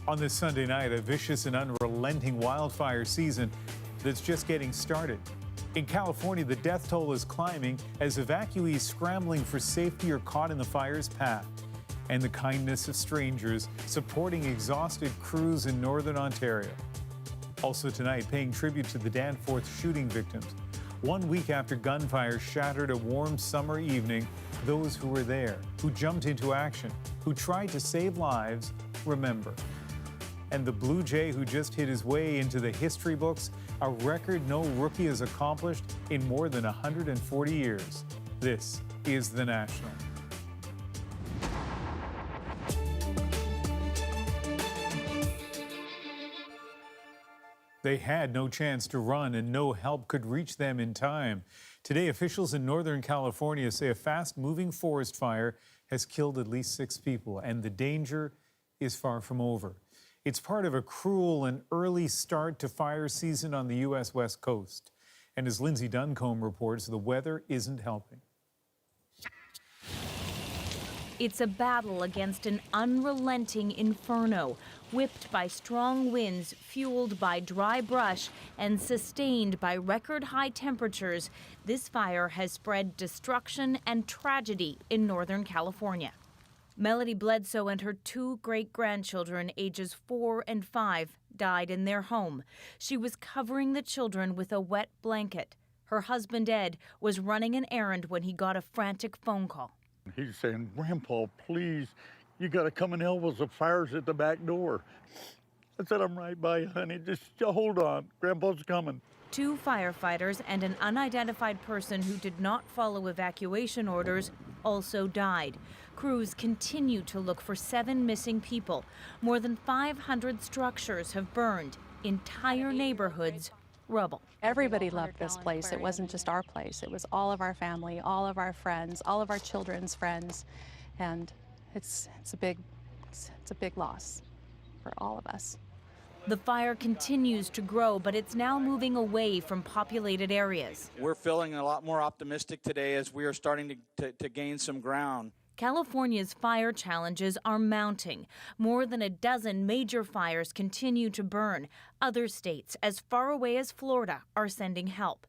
On this Sunday night, a vicious and unrelenting wildfire season that's just getting started. In California, the death toll is climbing as evacuees scrambling for safety are caught in the fire's path. And the kindness of strangers supporting exhausted crews in northern Ontario. Also tonight, paying tribute to the Danforth shooting victims. 1 week after gunfire shattered a warm summer evening, those who were there, who jumped into action, who tried to save lives, remember. And the Blue Jay who just hit his way into the history books, a record no rookie has accomplished in more than 140 years. This is The National. They had no chance to run and no help could reach them in time. Today, officials in Northern California say a fast-moving forest fire has killed at least 6 people, and the danger is far from over. It's part of a cruel and early start to fire season on the U.S. West Coast. And as Lindsay Duncombe reports, the weather isn't helping. It's a battle against an unrelenting inferno, whipped by strong winds, fueled by dry brush, and sustained by record-high temperatures. This fire has spread destruction and tragedy in Northern California. Melody Bledsoe and her 2 great-grandchildren, ages 4 and 5, died in their home. She was covering the children with a wet blanket. Her husband, Ed, was running an errand when he got a frantic phone call. He's saying, "Grandpa, please, you got to come and help us. The fire's at the back door." I said, "I'm right by you, honey. Just hold on. Grandpa's coming." 2 firefighters and an unidentified person who did not follow evacuation orders also died. Crews continue to look for 7 missing people. More than 500 structures have burned. Entire neighborhoods rubble. Everybody loved this place. It wasn't just our place. It was all of our family, all of our friends, all of our children's friends, and it's a big loss for all of us. The fire continues to grow, but it's now moving away from populated areas. We're feeling a lot more optimistic today as we are starting to gain some ground. California's fire challenges are mounting. More than a dozen major fires continue to burn. Other states, as far away as Florida, are sending help.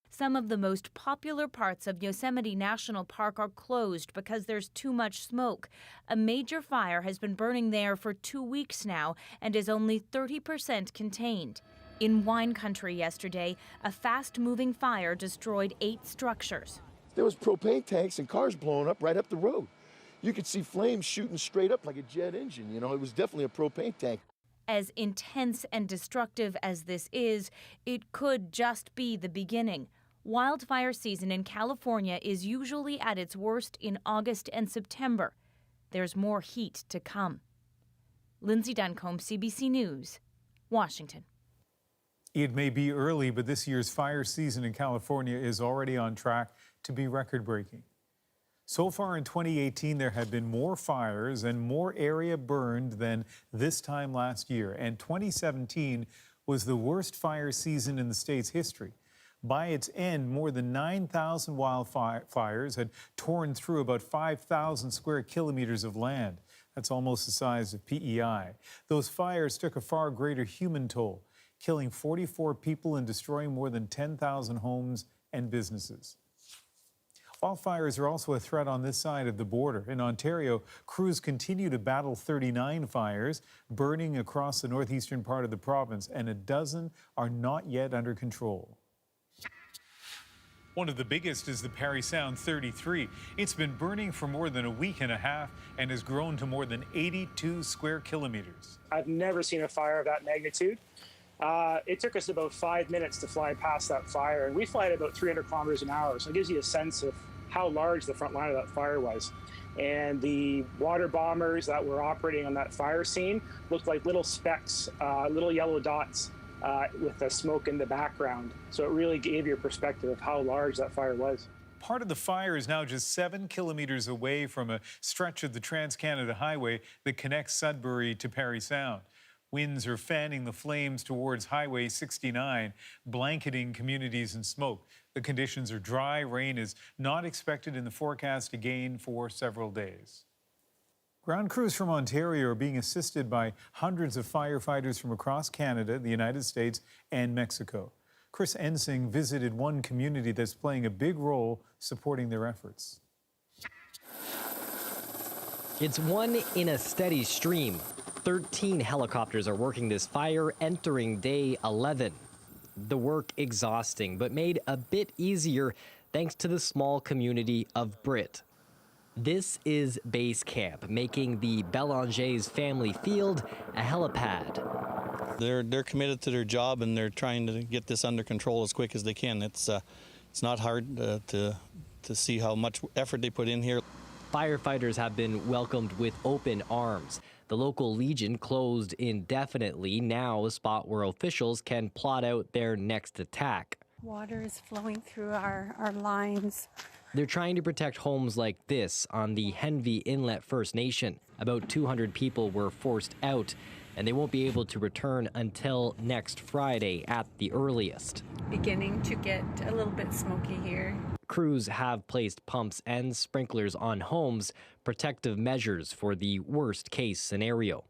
Some of the most popular parts of Yosemite National Park are closed because there's too much smoke. A major fire has been burning there for 2 weeks now and is only 30% contained. In wine country yesterday, a fast-moving fire destroyed 8 structures. There was propane tanks and cars blowing up right up the road. You could see flames shooting straight up like a jet engine. You know, it was definitely a propane tank. As intense and destructive as this is, it could just be the beginning. Wildfire season in California is usually at its worst in August and September. There's more heat to come. Lindsay Duncombe, CBC News, Washington. It may be early, but this year's fire season in California is already on track to be record-breaking. So far in 2018, there have been more fires and more area burned than this time last year. And 2017 was the worst fire season in the state's history. By its end, more than 9,000 wildfires had torn through about 5,000 square kilometers of land. That's almost the size of PEI. Those fires took a far greater human toll, killing 44 people and destroying more than 10,000 homes and businesses. Wildfires are also a threat on this side of the border. In Ontario, crews continue to battle 39 fires burning across the northeastern part of the province, and a dozen are not yet under control. One of the biggest is the Parry Sound 33. It's been burning for more than a week and a half and has grown to more than 82 square kilometers. I've never seen a fire of that magnitude. It took us about 5 minutes to fly past that fire, and we fly at about 300 kilometers an hour, so it gives you a sense of how large the front line of that fire was. And the water bombers that were operating on that fire scene looked like little specks, little yellow dots with the smoke in the background. So it really gave you a perspective of how large that fire was. Part of the fire is now just 7 kilometers away from a stretch of the Trans-Canada Highway that connects Sudbury to Parry Sound. Winds are fanning the flames towards Highway 69, blanketing communities in smoke. The conditions are dry. Rain is not expected in the forecast again for several days. Ground crews from Ontario are being assisted by hundreds of firefighters from across Canada, the United States, and Mexico. Chris Ensing visited one community that's playing a big role supporting their efforts. It's one in a steady stream. 13 helicopters are working this fire, entering day 11. The work exhausting, but made a bit easier thanks to the small community of Brit. This is base camp, making the Bélangers family field a helipad. They're committed to their job, and they're trying to get this under control as quick as they can. It's not hard to see how much effort they put in here. Firefighters have been welcomed with open arms. The local Legion closed indefinitely, now a spot where officials can plot out their next attack. Water is flowing through our lines. They're trying to protect homes like this on the Henvey Inlet First Nation. About 200 people were forced out, and they won't be able to return until next Friday at the earliest. Beginning to get a little bit smoky here. Crews have placed pumps and sprinklers on homes, protective measures for the worst case scenario.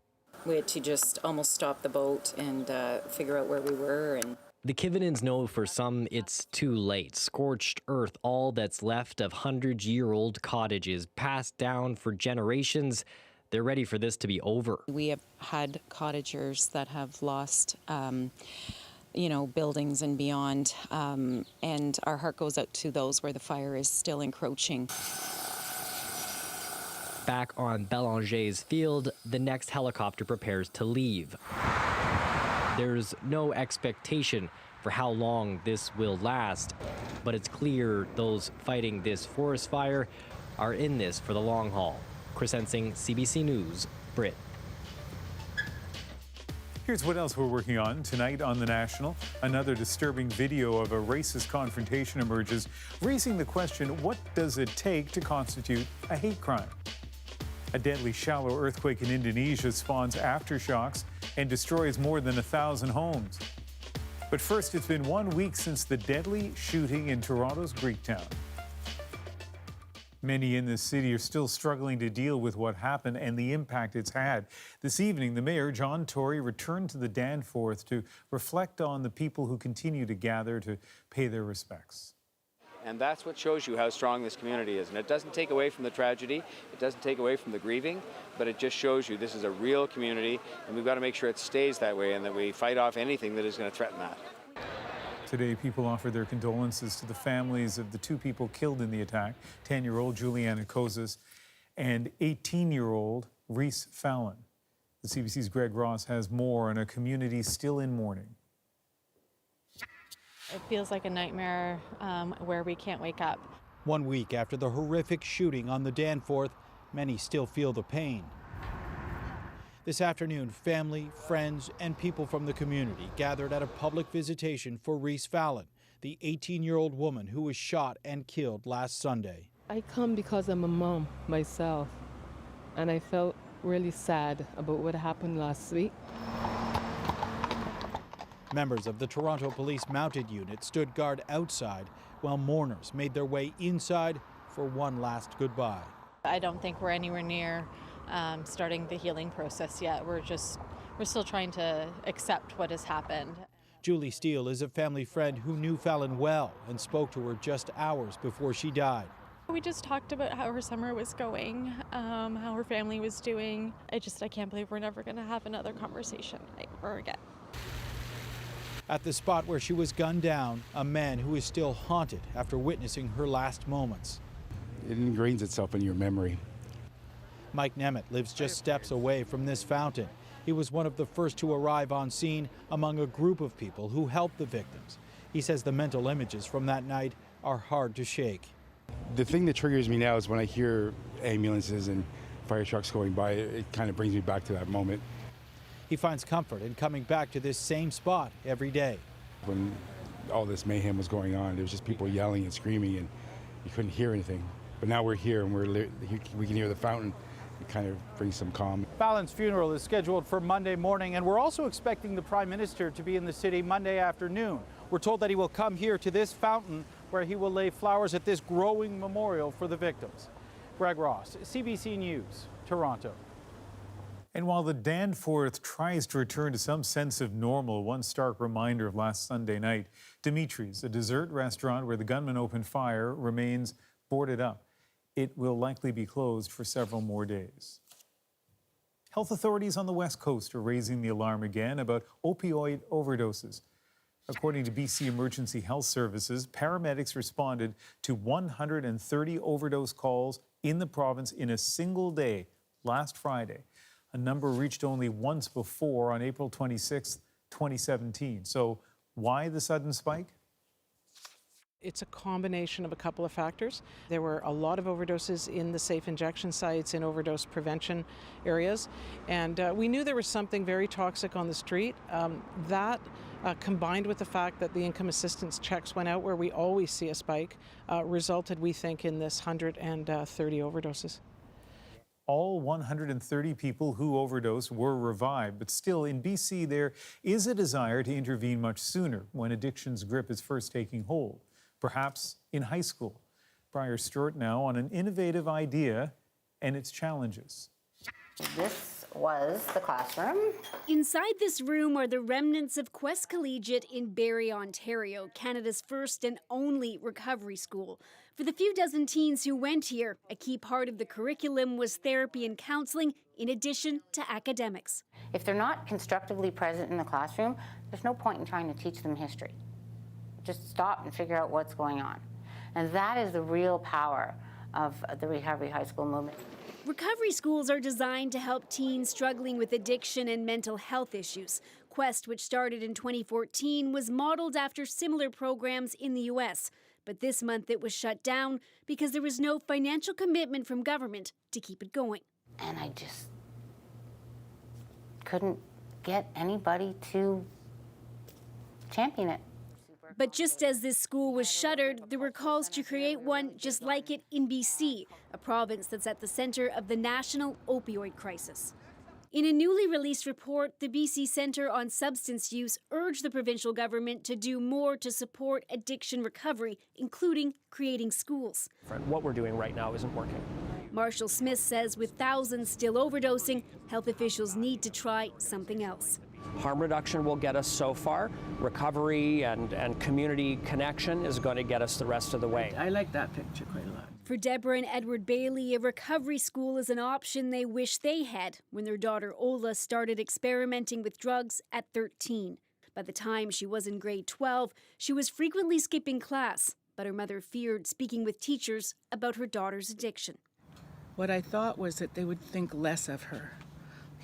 We had to just almost stop the boat and figure out where we were. And the Kivenans know for some it's too late. Scorched earth, all that's left of 100-year-old cottages passed down for generations. They're ready for this to be over. We have had cottagers that have lost buildings and beyond, and our heart goes out to those where the fire is still encroaching. Back on Bélangers field, the next helicopter prepares to leave. There's no expectation for how long this will last, but it's clear those fighting this forest fire are in this for the long haul. Chris Ensing, CBC News, Brit. Here's what else we're working on tonight on The National. Another disturbing video of a racist confrontation emerges, raising the question, what does it take to constitute a hate crime? A deadly shallow earthquake in Indonesia spawns aftershocks and destroys more than 1,000 homes. But first, it's been 1 week since the deadly shooting in Toronto's Greektown. Many in this city are still struggling to deal with what happened and the impact it's had. This evening, the mayor, John Tory, returned to the Danforth to reflect on the people who continue to gather to pay their respects. And that's what shows you how strong this community is. And it doesn't take away from the tragedy, it doesn't take away from the grieving, but it just shows you this is a real community, and we've got to make sure it stays that way and that we fight off anything that is going to threaten that. Today, people offer their condolences to the families of the two people killed in the attack, 10-year-old Juliana Kozas and 18-year-old Reese Fallon. The CBC's Greg Ross has more on a community still in mourning. It feels like a nightmare where we can't wake up. 1 week after the horrific shooting on the Danforth, many still feel the pain. This afternoon, family, friends, and people from the community gathered at a public visitation for Reese Fallon, the 18-year-old woman who was shot and killed last Sunday. I come because I'm a mom myself, and I felt really sad about what happened last week. Members of the Toronto Police Mounted Unit stood guard outside while mourners made their way inside for one last goodbye. I don't think we're anywhere near starting the healing process yet. We're still trying to accept what has happened. Julie Steele is a family friend who knew Fallon well and spoke to her just hours before she died. We just talked about how her summer was going, how her family was doing. I can't believe we're never going to have another conversation ever again. At the spot where she was gunned down, a man who is still haunted after witnessing her last moments. It ingrains itself in your memory. Mike Nemeth lives just steps away from this fountain. He was one of the first to arrive on scene among a group of people who helped the victims. He says the mental images from that night are hard to shake. The thing that triggers me now is when I hear ambulances and fire trucks going by, it kind of brings me back to that moment. He finds comfort in coming back to this same spot every day. When all this mayhem was going on, there was just people yelling and screaming and you couldn't hear anything. But now we're here and we can hear the fountain. It kind of brings some calm. Fallon's funeral is scheduled for Monday morning, and we're also expecting the Prime Minister to be in the city Monday afternoon. We're told that he will come here to this fountain where he will lay flowers at this growing memorial for the victims. Greg Ross, CBC News. Toronto. And while the Danforth tries to return to some sense of normal, one stark reminder of last Sunday night, Dimitri's, a dessert restaurant where the gunman opened fire, remains boarded up. It will likely be closed for several more days. Health authorities on the West Coast are raising the alarm again about opioid overdoses. According to BC Emergency Health Services, paramedics responded to 130 overdose calls in the province in a single day last Friday, a number reached only once before on April 26, 2017. So why the sudden spike? It's a combination of a couple of factors. There were a lot of overdoses in the safe injection sites and overdose prevention areas, and we knew there was something very toxic on the street. That combined with the fact that the income assistance checks went out where we always see a spike, resulted, we think, in this 130 overdoses. All 130 people who overdosed were revived, but still in BC there is a desire to intervene much sooner when addiction's grip is first taking hold, perhaps in high school. Briar Stewart now on an innovative idea and its challenges. This was the classroom. Inside this room are the remnants of Quest Collegiate in Barrie, Ontario, Canada's first and only recovery school. For the few dozen teens who went here, a key part of the curriculum was therapy and counseling in addition to academics. If they're not constructively present in the classroom, there's no point in trying to teach them history. Just stop and figure out what's going on. And that is the real power of the Recovery High School movement. Recovery schools are designed to help teens struggling with addiction and mental health issues. Quest, which started in 2014, was modeled after similar programs in the U.S. But this month it was shut down because there was no financial commitment from government to keep it going. And I just couldn't get anybody to champion it. But just as this school was shuttered, there were calls to create one just like it in BC, a province that's at the center of the national opioid crisis. In a newly released report, the BC Centre on Substance Use urged the provincial government to do more to support addiction recovery, including creating schools. What we're doing right now isn't working. Marshall Smith says with thousands still overdosing, health officials need to try something else. Harm reduction will get us so far. Recovery and community connection is going to get us the rest of the way. I like that picture quite a lot. For Deborah and Edward Bailey, a recovery school is an option they wish they had when their daughter Ola started experimenting with drugs at 13. By the time she was in grade 12, she was frequently skipping class, but her mother feared speaking with teachers about her daughter's addiction. What I thought was that they would think less of her.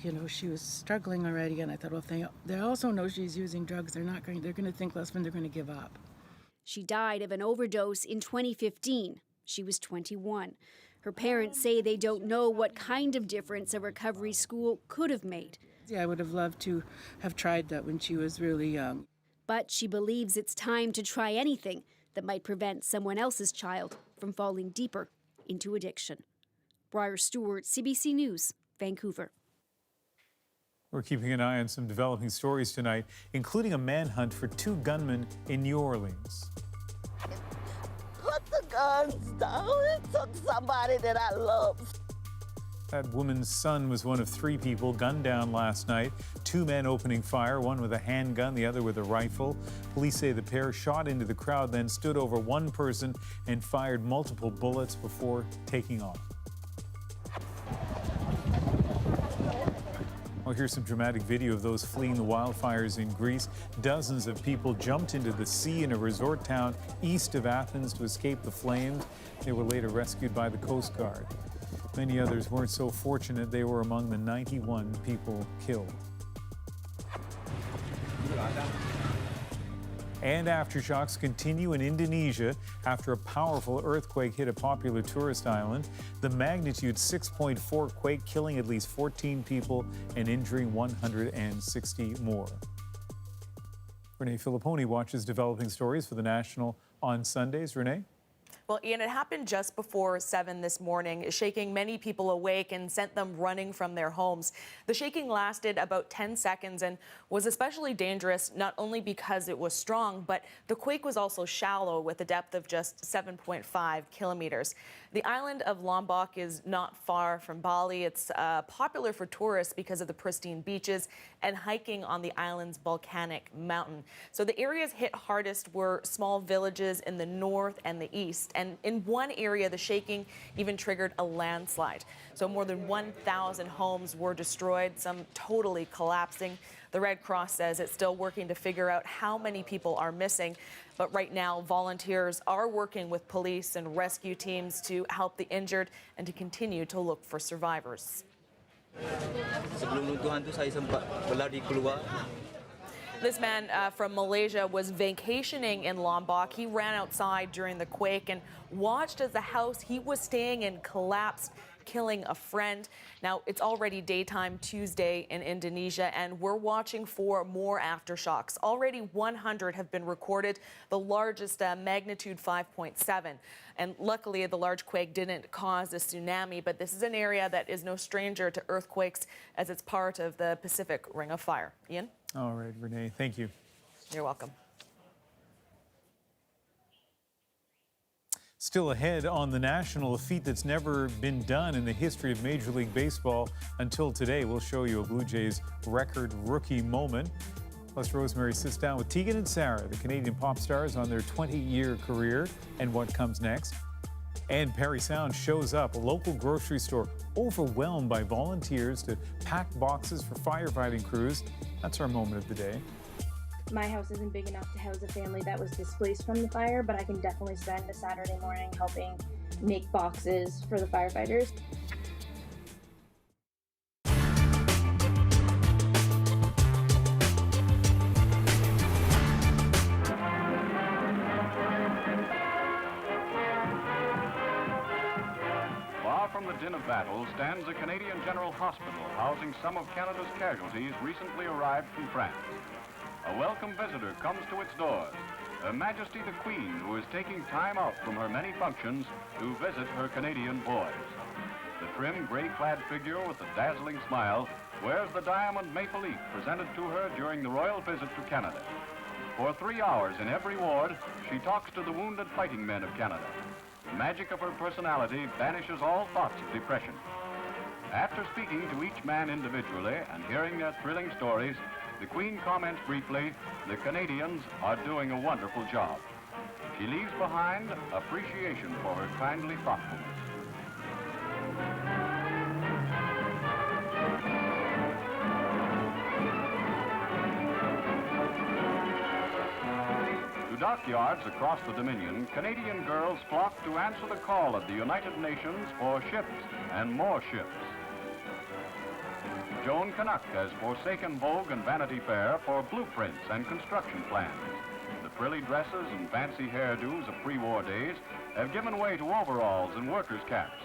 You know, she was struggling already, and I thought, well, if they also know she's using drugs, they're going to think less when they're going to give up. She died of an overdose in 2015. She was 21. Her parents say they don't know what kind of difference a recovery school could have made. Yeah, I would have loved to have tried that when she was really young. But she believes it's time to try anything that might prevent someone else's child from falling deeper into addiction. Briar Stewart, CBC News, Vancouver. We're keeping an eye on some developing stories tonight, including a manhunt for 2 gunmen in New Orleans. Put the guns down. It took somebody that I love. That woman's son was one of 3 people gunned down last night. 2 men opening fire, one with a handgun, the other with a rifle. Police say the pair shot into the crowd, then stood over one person and fired multiple bullets before taking off. Oh, here's some dramatic video of those fleeing the wildfires in Greece. Dozens of people jumped into the sea in a resort town east of Athens to escape the flames. They were later rescued by the Coast Guard. Many others weren't so fortunate. They were among the 91 people killed. And aftershocks continue in Indonesia after a powerful earthquake hit a popular tourist island. The magnitude 6.4 quake killing at least 14 people and injuring 160 more. Renee Filipponi watches developing stories for The National on Sundays. Renee? Well, Ian, it happened just before 7 this morning, shaking many people awake and sent them running from their homes. The shaking lasted about 10 seconds and was especially dangerous, not only because it was strong, but the quake was also shallow with a depth of just 7.5 kilometers. The island of Lombok is not far from Bali. It's popular for tourists because of the pristine beaches and hiking on the island's volcanic mountain. So the areas hit hardest were small villages in the north and the east. And in one area, the shaking even triggered a landslide. So more than 1,000 homes were destroyed, some totally collapsing. The Red Cross says it's still working to figure out how many people are missing. But right now, volunteers are working with police and rescue teams to help the injured and to continue to look for survivors. This man from Malaysia was vacationing in Lombok. He ran outside during the quake and watched as the house he was staying in collapsed, killing a friend. Now, it's already daytime Tuesday in Indonesia, and we're watching for more aftershocks. Already 100 have been recorded, the largest magnitude 5.7. And luckily, the large quake didn't cause a tsunami, but this is an area that is no stranger to earthquakes as it's part of the Pacific Ring of Fire. Ian? All right, Renee, thank you. You're welcome. Still ahead on the National, a feat that's never been done in the history of Major League Baseball until today. We'll show you a Blue Jays record rookie moment. Plus, Rosemary sits down with Tegan and Sarah, the Canadian pop stars, on their 20-year career and what comes next. And Parry Sound shows up, a local grocery store overwhelmed by volunteers to pack boxes for firefighting crews. That's our moment of the day. My house isn't big enough to house a family that was displaced from the fire, but I can definitely spend a Saturday morning helping make boxes for the firefighters. Far from the din of battle stands a Canadian General Hospital housing some of Canada's casualties recently arrived from France. A welcome visitor comes to its doors, Her Majesty the Queen, who is taking time out from her many functions to visit her Canadian boys. The trim gray-clad figure with a dazzling smile wears the diamond maple leaf presented to her during the royal visit to Canada. For 3 hours in every ward, she talks to the wounded fighting men of Canada. The magic of her personality banishes all thoughts of depression. After speaking to each man individually and hearing their thrilling stories, the Queen comments briefly, the Canadians are doing a wonderful job. She leaves behind appreciation for her kindly thoughtfulness. To dockyards across the Dominion, Canadian girls flock to answer the call of the United Nations for ships and more ships. Joan Canuck has forsaken Vogue and Vanity Fair for blueprints and construction plans. The frilly dresses and fancy hairdos of pre-war days have given way to overalls and workers' caps.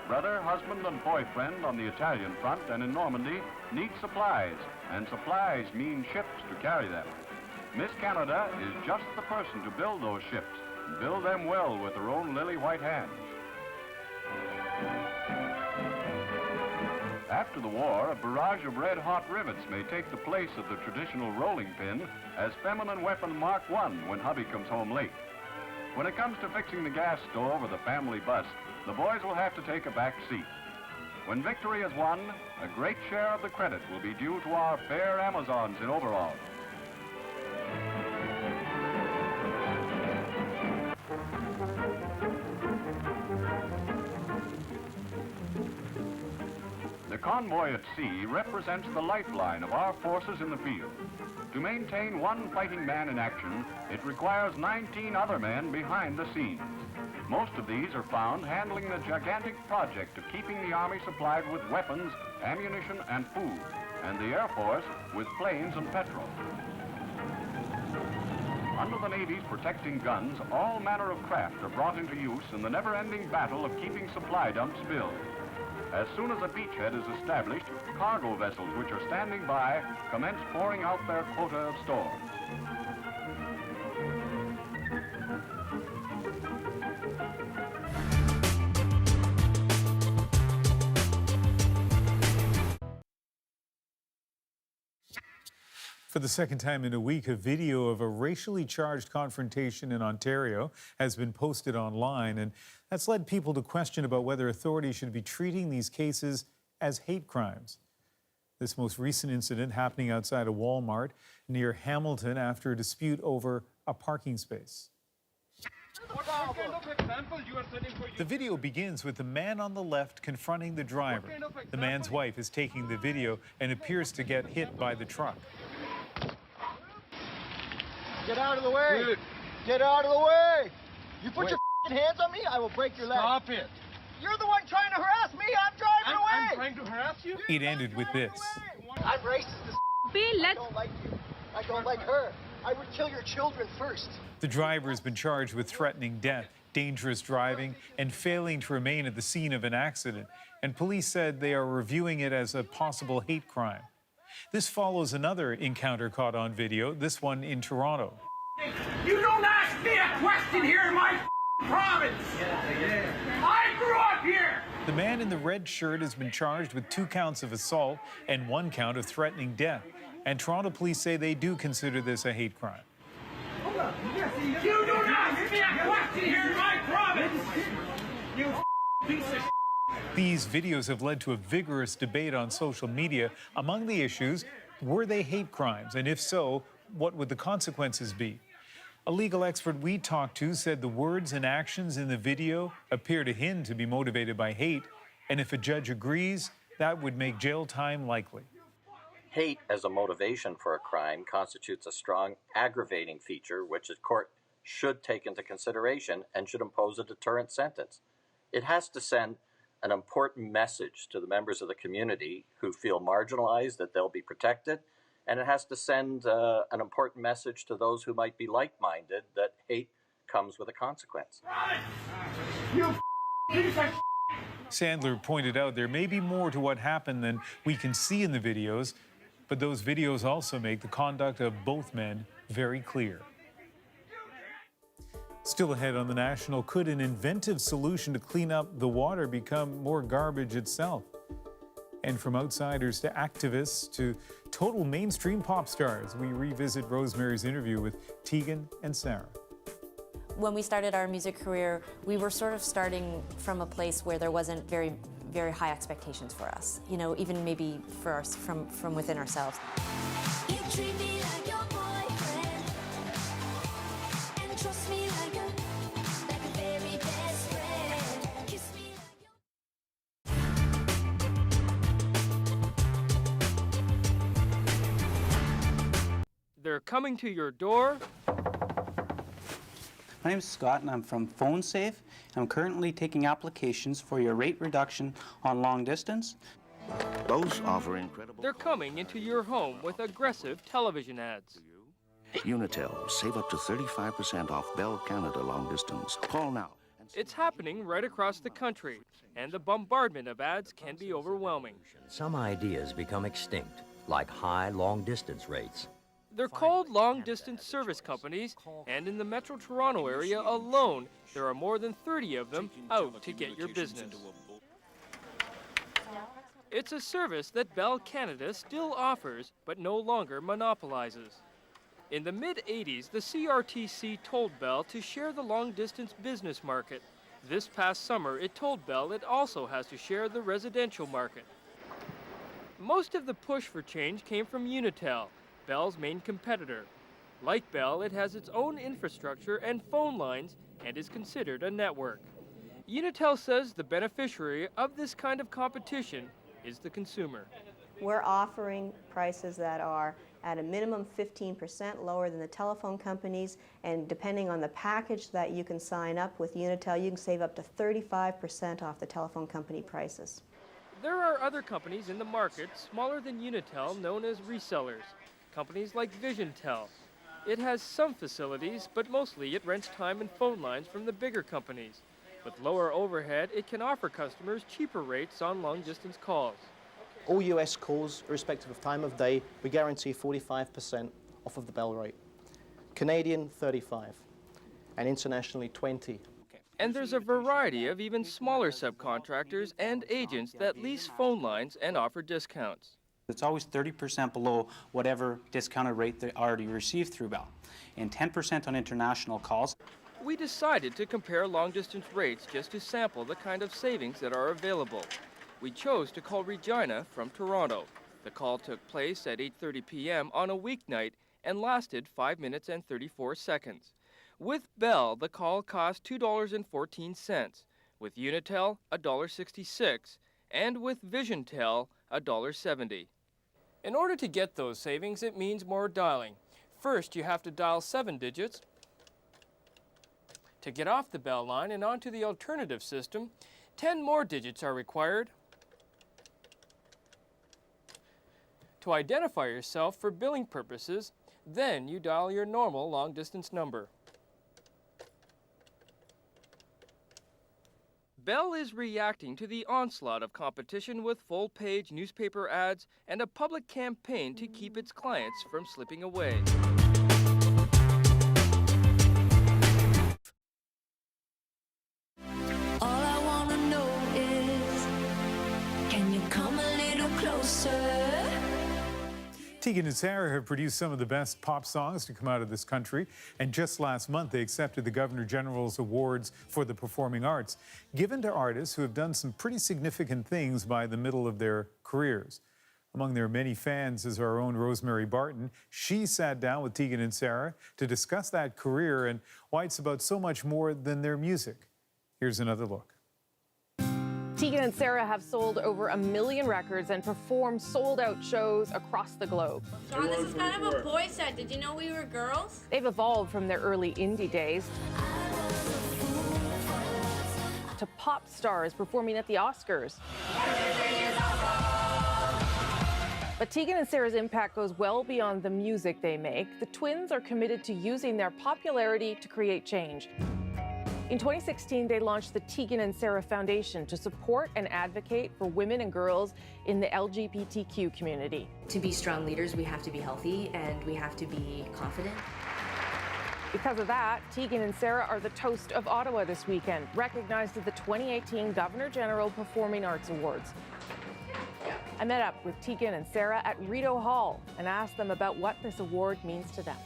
Brother, husband, and boyfriend on the Italian front and in Normandy need supplies, and supplies mean ships to carry them. Miss Canada is just the person to build those ships, and build them well with her own lily-white hands. After the war, a barrage of red-hot rivets may take the place of the traditional rolling pin as feminine weapon Mark I when hubby comes home late. When it comes to fixing the gas stove or the family bus, the boys will have to take a back seat. When victory is won, a great share of the credit will be due to our fair Amazons in overalls. The convoy at sea represents the lifeline of our forces in the field. To maintain one fighting man in action, it requires 19 other men behind the scenes. Most of these are found handling the gigantic project of keeping the Army supplied with weapons, ammunition, and food, and the Air Force with planes and petrol. Under the Navy's protecting guns, all manner of craft are brought into use in the never-ending battle of keeping supply dumps filled. As soon as a beachhead is established, cargo vessels which are standing by commence pouring out their quota of stores. For the second time in a week, a video of a racially charged confrontation in Ontario has been posted online, and that's led people to question about whether authorities should be treating these cases as hate crimes. This most recent incident happening outside a Walmart near Hamilton after a dispute over a parking space. The video begins with the man on the left confronting the driver. The man's wife is taking the video and appears to get hit by the truck. Get out of the way! Dude. Get out of the way! You put your hands on me, I will break your leg. Stop it! You're the one trying to harass me. I'm driving away. I'm trying to harass you. It ended with this. I'm racist as I don't like you. I don't like her. I would kill your children first. The driver has been charged with threatening death, dangerous driving, and failing to remain at the scene of an accident. And police said they are reviewing it as a possible hate crime. This follows another encounter caught on video, this one in Toronto. You don't ask me a question here in my province. I grew up here. The man in the red shirt has been charged with 2 counts of assault and 1 count of threatening death. And Toronto police say they do consider this a hate crime. You don't ask me a question here in my province. You piece of These videos have led to a vigorous debate on social media. Among the issues, were they hate crimes? And if so, what would the consequences be? A legal expert we talked to said the words and actions in the video appear to him to be motivated by hate, and if a judge agrees, that would make jail time likely. Hate as a motivation for a crime constitutes a strong aggravating feature which a court should take into consideration and should impose a deterrent sentence. It has to send an important message to the members of the community who feel marginalized that they'll be protected, and it has to send an important message to those who might be like-minded that hate comes with a consequence. Sandler pointed out there may be more to what happened than we can see in the videos, but those videos also make the conduct of both men very clear. Still ahead on The National, could an inventive solution to clean up the water become more garbage itself? And from outsiders to activists to total mainstream pop stars, we revisit Rosemary's interview with Tegan and Sarah. When we started our music career, we were sort of starting from a place where there wasn't very high expectations for us, you know, even maybe for us from within ourselves. You treat me like your boyfriend, and trust me like a very best friend. Kiss me They're coming to your door. My name is Scott and I'm from PhoneSafe. I'm currently taking applications for your rate reduction on long distance. Those offer incredible. They're coming into your home with aggressive television ads. Unitel, save up to 35% off Bell Canada long distance. Call now. It's happening right across the country, and the bombardment of ads can be overwhelming. Some ideas become extinct, like high long-distance rates. They're called long-distance service companies, and in the Metro Toronto area alone, there are more than 30 of them out to get your business. It's a service that Bell Canada still offers, but no longer monopolizes. In the mid-'80s, the CRTC told Bell to share the long-distance business market. This past summer, it told Bell it also has to share the residential market. Most of the push for change came from Unitel, Bell's main competitor. Like Bell, it has its own infrastructure and phone lines and is considered a network. Unitel says the beneficiary of this kind of competition is the consumer. We're offering prices that are at a minimum 15% lower than the telephone companies, and depending on the package that you can sign up with Unitel, you can save up to 35% off the telephone company prices. There are other companies in the market smaller than Unitel known as resellers. Companies like VisionTel. It has some facilities, but mostly it rents time and phone lines from the bigger companies. With lower overhead, it can offer customers cheaper rates on long-distance calls. All US calls, irrespective of time of day, we guarantee 45% off of the Bell rate. Canadian, 35%, and internationally, 20%. And there's a variety of even smaller subcontractors and agents that lease phone lines and offer discounts. It's always 30% below whatever discounted rate they already received through Bell, and 10% on international calls. We decided to compare long-distance rates just to sample the kind of savings that are available. We chose to call Regina from Toronto. The call took place at 8:30 p.m. on a weeknight and lasted 5 minutes and 34 seconds. With Bell, the call cost $2.14. With Unitel, $1.66. And with VisionTel, $1.70. In order to get those savings, it means more dialing. First, you have to dial 7 digits. To get off the Bell line and onto the alternative system, 10 more digits are required. To identify yourself for billing purposes, then you dial your normal long-distance number. Bell is reacting to the onslaught of competition with full-page newspaper ads and a public campaign to keep its clients from slipping away. All I wanna know is, can you come a little closer? Tegan and Sarah have produced some of the best pop songs to come out of this country, and just last month they accepted the Governor General's Awards for the Performing Arts, given to artists who have done some pretty significant things by the middle of their careers. Among their many fans is our own Rosemary Barton. She sat down with Tegan and Sarah to discuss that career and why it's about so much more than their music. Here's another look. Tegan and Sarah have sold over 1 million records and performed sold-out shows across the globe. John, this is kind of a boy set. Did you know we were girls? They've evolved from their early indie days to pop stars performing at the Oscars. But Tegan and Sarah's impact goes well beyond the music they make. The twins are committed to using their popularity to create change. In 2016, they launched the Tegan and Sarah Foundation to support and advocate for women and girls in the LGBTQ community. To be strong leaders, we have to be healthy and we have to be confident. Because of that, Tegan and Sarah are the toast of Ottawa this weekend, recognized at the 2018 Governor General Performing Arts Awards. I met up with Tegan and Sarah at Rideau Hall and asked them about what this award means to them.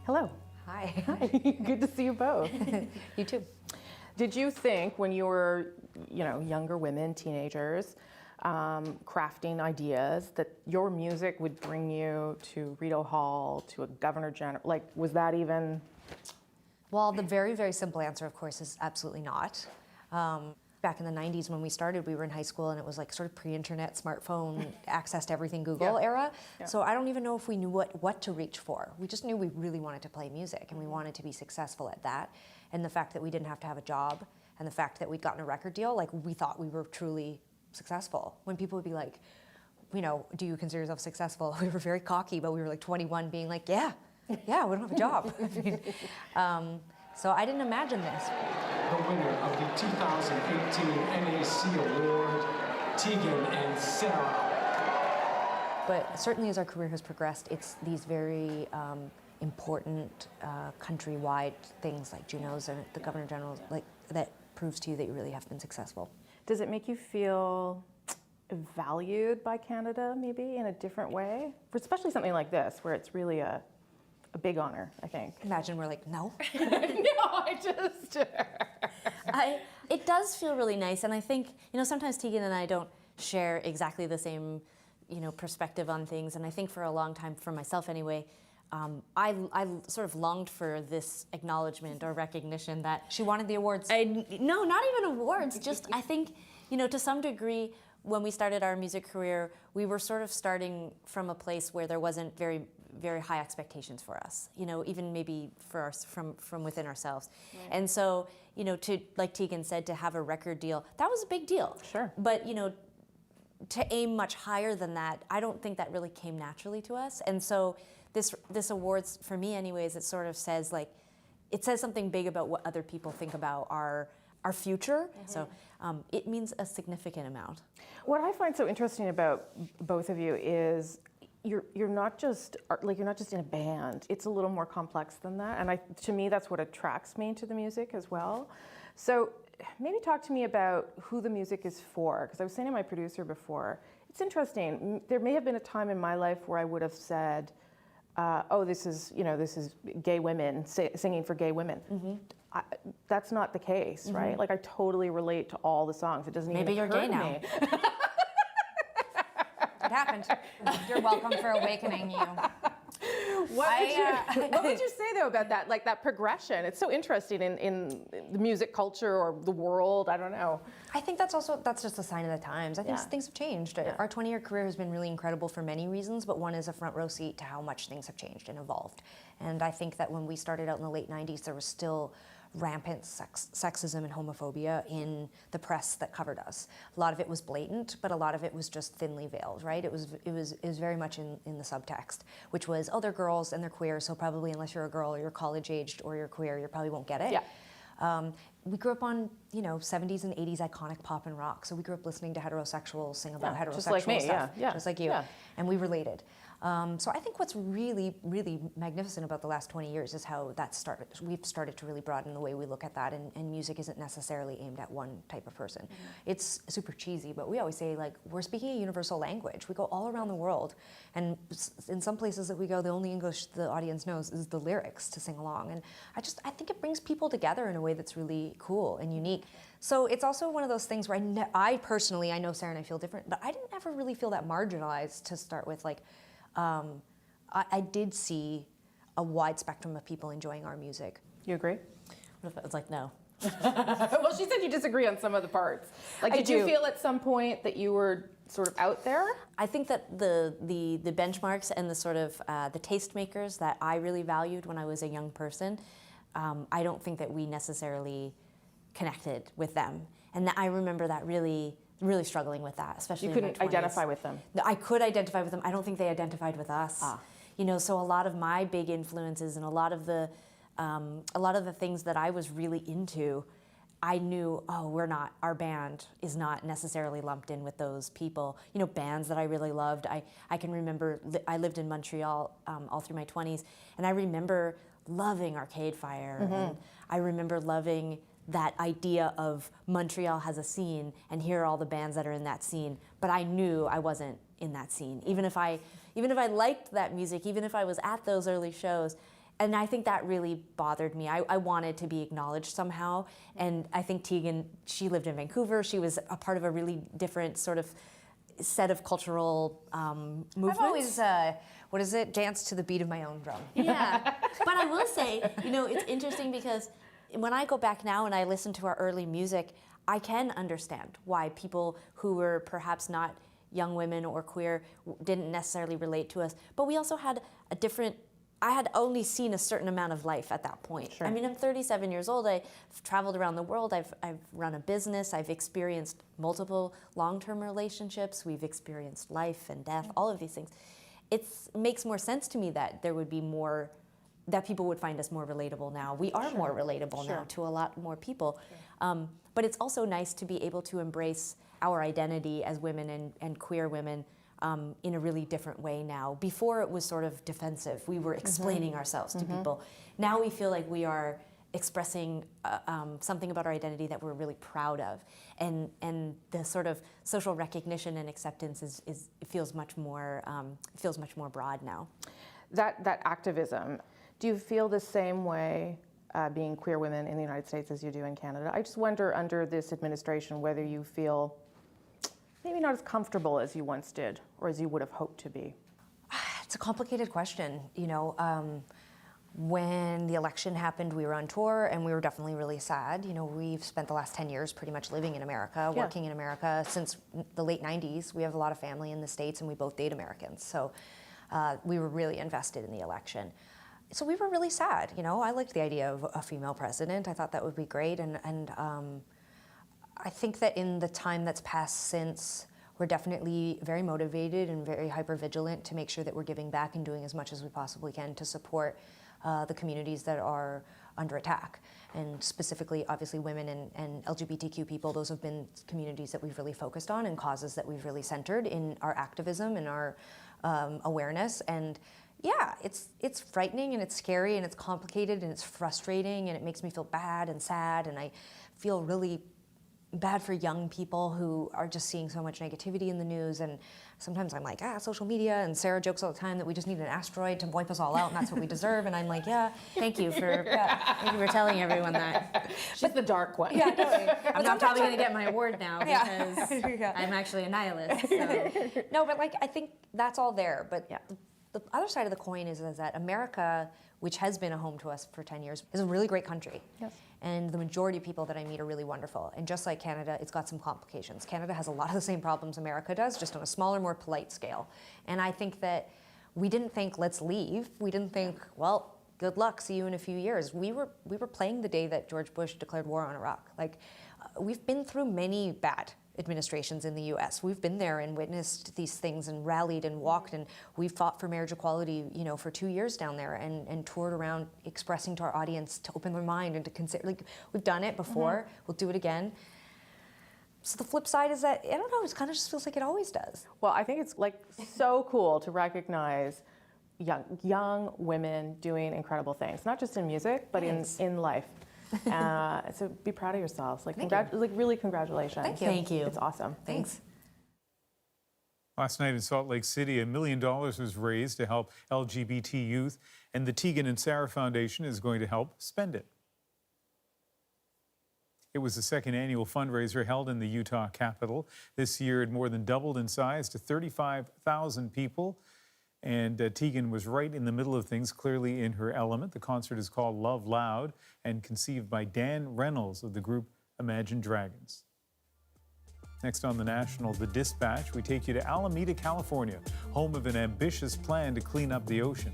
Hello. Hi. Hi. Good to see you both. You too. Did you think when you were, younger women, teenagers, crafting ideas, that your music would bring you to Rideau Hall, to a Governor General? Like, was that even? Well, the very, very simple answer, of course, is absolutely not. Back in the 90s when we started, we were in high school and it was like sort of pre-internet, smartphone, access to everything Google era. Yeah. So I don't even know if we knew what to reach for. We just knew we really wanted to play music and we wanted to be successful at that. And the fact that we didn't have to have a job and the fact that we'd gotten a record deal, like we thought we were truly successful. When people would be like, do you consider yourself successful? We were very cocky, but we were like 21 being like, yeah, we don't have a job. So I didn't imagine this. The winner of the 2018 NAC Award, Tegan and Sarah. But certainly as our career has progressed, it's these very important countrywide things like Junos and the Governor General, like that proves to you that you really have been successful. Does it make you feel valued by Canada, maybe in a different way? For especially something like this, where it's really a big honor, I think. Imagine we're like, no. It does feel really nice, and I think, sometimes Tegan and I don't share exactly the same, perspective on things, and I think for a long time, for myself anyway, I sort of longed for this acknowledgement or recognition that she wanted the awards. No, not even awards, just I think, to some degree, when we started our music career, we were sort of starting from a place where there wasn't very, very high expectations for us, even maybe for from within ourselves. Right. And so, to, like Tegan said, to have a record deal, that was a big deal. Sure. But, to aim much higher than that, I don't think that really came naturally to us. And so this awards, for me anyways, it sort of says it says something big about what other people think about our future. Mm-hmm. So it means a significant amount. What I find so interesting about both of you is you're not just in a band. It's a little more complex than that, and to me that's what attracts me to the music as well. So maybe talk to me about who the music is for, because I was saying to my producer before, It's interesting. There may have been a time in my life where I would have said, "Oh, this is gay women singing for gay women." That's not the case, right? Like I totally relate to all the songs. It doesn't Maybe even you're occur gay to now. me. It happened. You're welcome for awakening you. What would you say though about that? Like that progression? It's so interesting in the music culture or the world. I don't know. I think that's just a sign of the times. I think things have changed. Our 20-year career has been really incredible for many reasons, but one is a front row seat to how much things have changed and evolved. And I think that when we started out in the late 90s, there was still rampant sexism and homophobia in the press that covered us. A lot of it was blatant, but a lot of it was just thinly veiled, right? It was very much in the subtext, which was, oh, they're girls and they're queer, so probably unless you're a girl or you're college-aged or you're queer, you probably won't get it. Yeah. We grew up on, 70s and 80s iconic pop and rock, so we grew up listening to heterosexuals sing about heterosexual just like me, stuff, yeah. just like you, and we related. So I think what's really, really magnificent about the last 20 years is how that started. We've started to really broaden the way we look at that, and music isn't necessarily aimed at one type of person. It's super cheesy, but we always say, like, we're speaking a universal language. We go all around the world, and in some places that we go, the only English the audience knows is the lyrics to sing along. And I think it brings people together in a way that's really cool and unique. So it's also one of those things where I personally, I know Sarah and I feel different, but I didn't ever really feel that marginalized to start with. Like, I did see a wide spectrum of people enjoying our music. You agree? What if I was like, no? Well, she said you disagree on some of the parts. Like, did you feel at some point that you were sort of out there? I think that the benchmarks and the sort of the tastemakers that I really valued when I was a young person, I don't think that we necessarily connected with them. And I remember that really struggling with that, especially you in my couldn't 20s. Identify with them. I could identify with them. I don't think they identified with us. So a lot of my big influences and a lot of the things that I was really into, I knew, our band is not necessarily lumped in with those people. Bands that I really loved. I can remember, I lived in Montreal all through my 20s, and I remember loving Arcade Fire, and I remember loving that idea of Montreal has a scene, and here are all the bands that are in that scene. But I knew I wasn't in that scene, even if I liked that music, even if I was at those early shows. And I think that really bothered me. I wanted to be acknowledged somehow. And I think Tegan, she lived in Vancouver. She was a part of a really different sort of set of cultural movements. I've always, dance to the beat of my own drum. Yeah, but I will say, it's interesting because when I go back now and I listen to our early music, I can understand why people who were perhaps not young women or queer didn't necessarily relate to us. But we also had I had only seen a certain amount of life at that point. Sure. I mean, I'm 37 years old. I've traveled around the world. I've run a business. I've experienced multiple long-term relationships. We've experienced life and death, all of these things. It makes more sense to me that there would be more, that people would find us more relatable now. We are more relatable now to a lot more people. But it's also nice to be able to embrace our identity as women and queer women in a really different way now. Before it was sort of defensive. We were explaining ourselves to people. Now we feel like we are expressing something about our identity that we're really proud of. And the sort of social recognition and acceptance feels much more broad now. That activism, do you feel the same way being queer women in the United States as you do in Canada? I just wonder under this administration whether you feel maybe not as comfortable as you once did or as you would have hoped to be. It's a complicated question. When the election happened, we were on tour and we were definitely really sad. We've spent the last 10 years pretty much living in America, working in America since the late 90s. We have a lot of family in the States and we both date Americans. So we were really invested in the election. So we were really sad. I liked the idea of a female president. I thought that would be great. And I think that in the time that's passed since, we're definitely very motivated and very hyper-vigilant to make sure that we're giving back and doing as much as we possibly can to support the communities that are under attack. And specifically, obviously, women and LGBTQ people, those have been communities that we've really focused on and causes that we've really centered in our activism and our awareness. And yeah, it's frightening and it's scary and it's complicated and it's frustrating and it makes me feel bad and sad and I feel really bad for young people who are just seeing so much negativity in the news. And sometimes I'm like, social media. And Sarah jokes all the time that we just need an asteroid to wipe us all out, and that's what we deserve. And I'm like, thank you for telling everyone that. She's the dark one. Yeah, totally. I'm probably going to get my award now because I'm actually a nihilist. So. No, but like I think that's all there. But the other side of the coin is that America, which has been a home to us for 10 years, is a really great country. Yes. And the majority of people that I meet are really wonderful. And just like Canada, it's got some complications. Canada has a lot of the same problems America does, just on a smaller, more polite scale. And I think that we didn't think, let's leave. We didn't think, well, good luck, see you in a few years. We were playing the day that George Bush declared war on Iraq. Like, we've been through many bad administrations in the US. We've been there and witnessed these things and rallied and walked, and we've fought for marriage equality, for 2 years down there and toured around expressing to our audience to open their mind and to consider, like, we've done it before, we'll do it again. So the flip side is that, I don't know, it kind of just feels like it always does. Well, I think it's like so cool to recognize young women doing incredible things, not just in music, but in life. So be proud of yourselves. Like, really, congratulations. Thank you. Thank you. It's awesome. Thanks. Last night in Salt Lake City, $1 million was raised to help LGBT youth, and the Tegan and Sarah Foundation is going to help spend it. It was the second annual fundraiser held in the Utah Capitol. This year, it more than doubled in size to 35,000 people. And Tegan was right in the middle of things, clearly in her element. The concert is called Love Loud and conceived by Dan Reynolds of the group Imagine Dragons. Next on The National, The Dispatch, we take you to Alameda, California, home of an ambitious plan to clean up the ocean.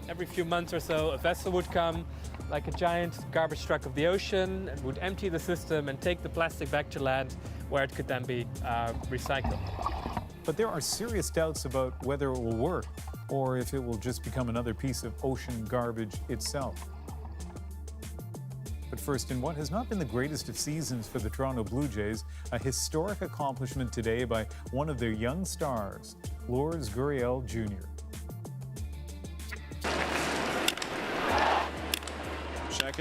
Every few months or so, a vessel would come, like a giant garbage truck of the ocean, and would empty the system and take the plastic back to land, where it could then be recycled. But there are serious doubts about whether it will work or if it will just become another piece of ocean garbage itself. But first, in what has not been the greatest of seasons for the Toronto Blue Jays, a historic accomplishment today by one of their young stars, Lourdes Gurriel Jr.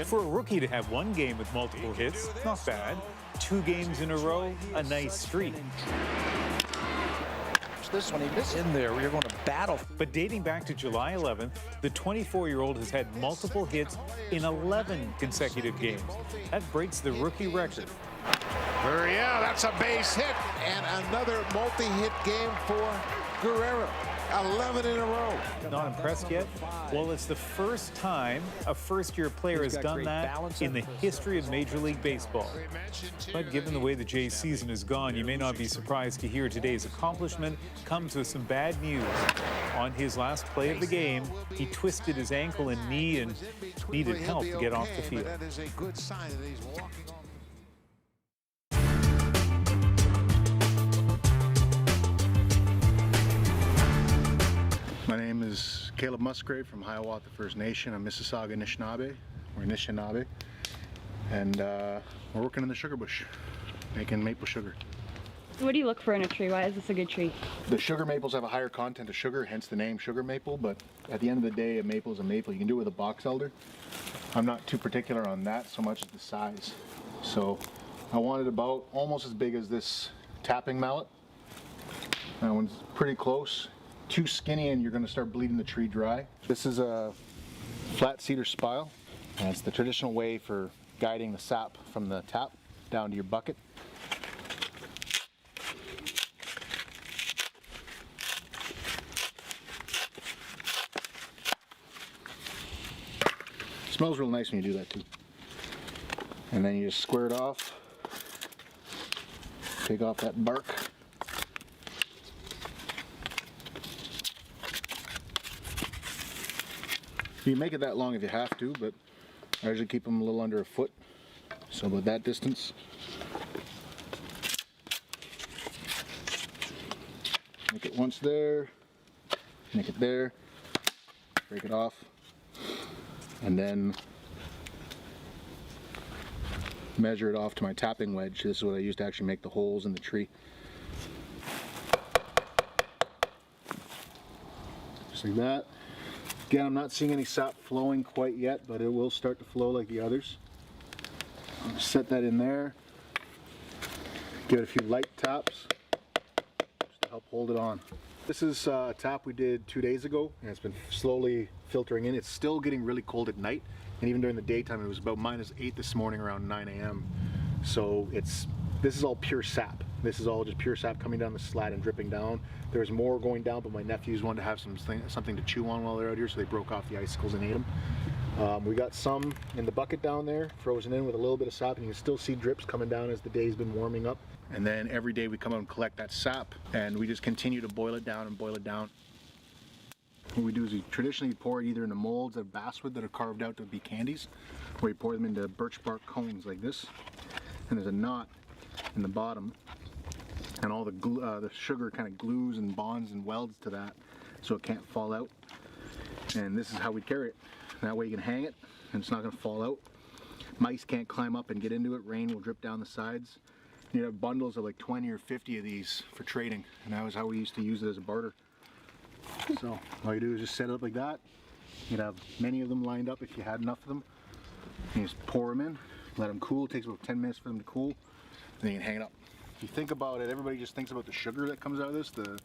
For a rookie to have one game with multiple hits, not bad. 2 games in a row, a nice streak. This one he missed in there. You're going to battle. But dating back to July 11th, the 24-year-old has had multiple hits in 11 consecutive games. That breaks the rookie record. Gurriel, that's a base hit, and another multi-hit game for Guerrero. 11 in a row. Not impressed yet? Well, it's the first time a first-year player has done that in the history of Major League Baseball. But given the way the Jays' season has gone, you may not be surprised to hear today's accomplishment comes with some bad news. On his last play of the game, he twisted his ankle and knee and needed help to get off the field. That is a good sign that he's walking on. My name is Caleb Musgrave from Hiawatha First Nation. I'm Mississauga Anishinaabe, or Anishinaabe, and we're working in the sugar bush, making maple sugar. What do you look for in a tree? Why is this a good tree? The sugar maples have a higher content of sugar, hence the name sugar maple, but at the end of the day, a maple is a maple. You can do it with a box elder. I'm not too particular on that so much as the size. So I wanted about almost as big as this tapping mallet. That one's pretty close. Too skinny and you're going to start bleeding the tree dry. This is a flat cedar spile, and it's the traditional way for guiding the sap from the tap down to your bucket. It smells real nice when you do that too. And then you just square it off, take off that bark. You can make it that long if you have to, but I usually keep them a little under a foot. So about that distance. Make it once there, make it there, break it off, and then measure it off to my tapping wedge. This is what I use to actually make the holes in the tree. Just like that. Again, I'm not seeing any sap flowing quite yet, but it will start to flow like the others. I'll just set that in there. Give it a few light taps just to help hold it on. This is a tap we did 2 days ago, and it's been slowly filtering in. It's still getting really cold at night, and even during the daytime it was about -8 this morning around 9 a.m. So this is all pure sap. This is all just pure sap coming down the slat and dripping down. There's more going down, but my nephews wanted to have something to chew on while they're out here, so they broke off the icicles and ate them. We got some in the bucket down there, frozen in with a little bit of sap, and you can still see drips coming down as the day's been warming up. And then every day we come out and collect that sap, and we just continue to boil it down and boil it down. What we do is we traditionally pour it either into molds of basswood that are carved out to be candies, or we pour them into birch bark cones like this. And there's a knot in the bottom, and all the sugar kind of glues and bonds and welds to that so it can't fall out. And this is how we carry it. That way you can hang it and it's not going to fall out. Mice can't climb up and get into it. Rain will drip down the sides. You have bundles of like 20 or 50 of these for trading, and that was how we used to use it as a barter. So all you do is just set it up like that. You'd have many of them lined up if you had enough of them. You just pour them in, let them cool. It takes about 10 minutes for them to cool, and then you can hang it up. If you think about it, everybody just thinks about the sugar that comes out of this, the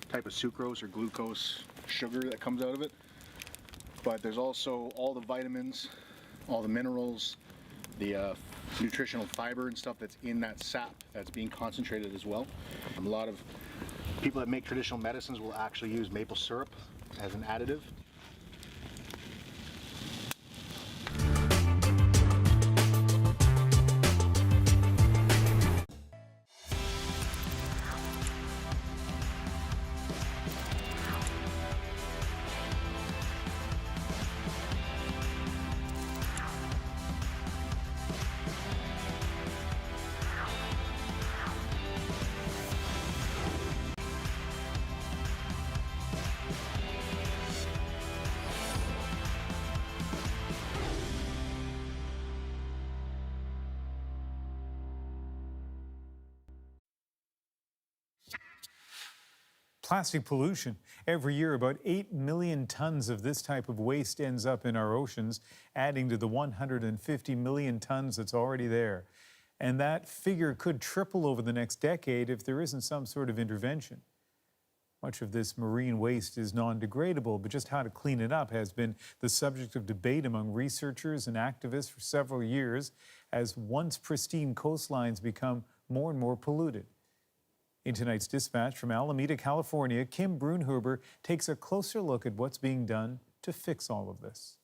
type of sucrose or glucose sugar that comes out of it. But there's also all the vitamins, all the minerals, the nutritional fiber and stuff that's in that sap that's being concentrated as well. A lot of people that make traditional medicines will actually use maple syrup as an additive. Plastic pollution. Every year, about 8 million tons of this type of waste ends up in our oceans, adding to the 150 million tons that's already there. And that figure could triple over the next decade if there isn't some sort of intervention. Much of this marine waste is non-degradable, but just how to clean it up has been the subject of debate among researchers and activists for several years as once pristine coastlines become more and more polluted. In tonight's dispatch from Alameda, California, Kim Brunhuber takes a closer look at what's being done to fix all of this.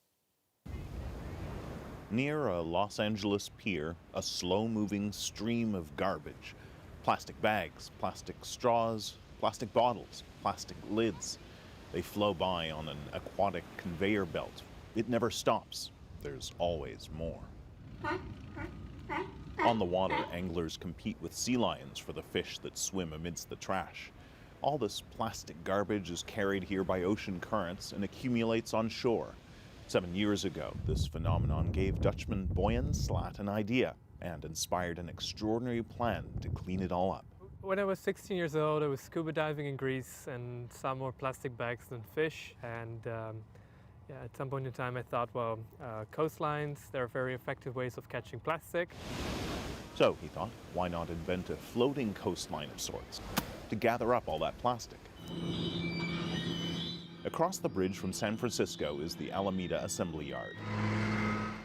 Near a Los Angeles pier, a slow-moving stream of garbage. Plastic bags, plastic straws, plastic bottles, plastic lids. They flow by on an aquatic conveyor belt. It never stops. There's always more. On the water, anglers compete with sea lions for the fish that swim amidst the trash. All this plastic garbage is carried here by ocean currents and accumulates on shore. 7 years ago, this phenomenon gave Dutchman Boyan Slat an idea and inspired an extraordinary plan to clean it all up. When I was 16 years old, I was scuba diving in Greece and saw more plastic bags than fish. And at some point in time, I thought, well, coastlines, there are very effective ways of catching plastic. So he thought, why not invent a floating coastline of sorts to gather up all that plastic? Across the bridge from San Francisco is the Alameda Assembly Yard.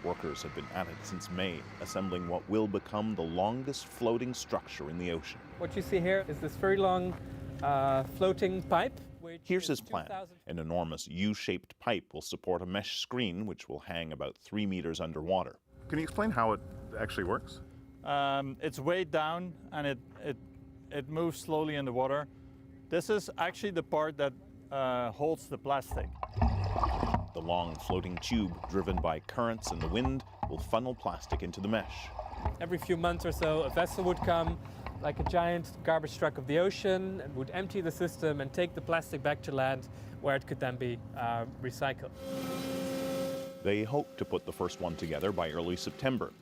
Workers have been at it since May, assembling what will become the longest floating structure in the ocean. What you see here is this very long floating pipe. Here's his plan. An enormous U-shaped pipe will support a mesh screen which will hang about 3 meters underwater. Can you explain how it actually works? It's weighed down and it moves slowly in the water. This is actually the part that holds the plastic. The long floating tube, driven by currents and the wind, will funnel plastic into the mesh. Every few months or so, a vessel would come, like a giant garbage truck of the ocean, and would empty the system and take the plastic back to land, where it could then be recycled. They hope to put the first one together by early September.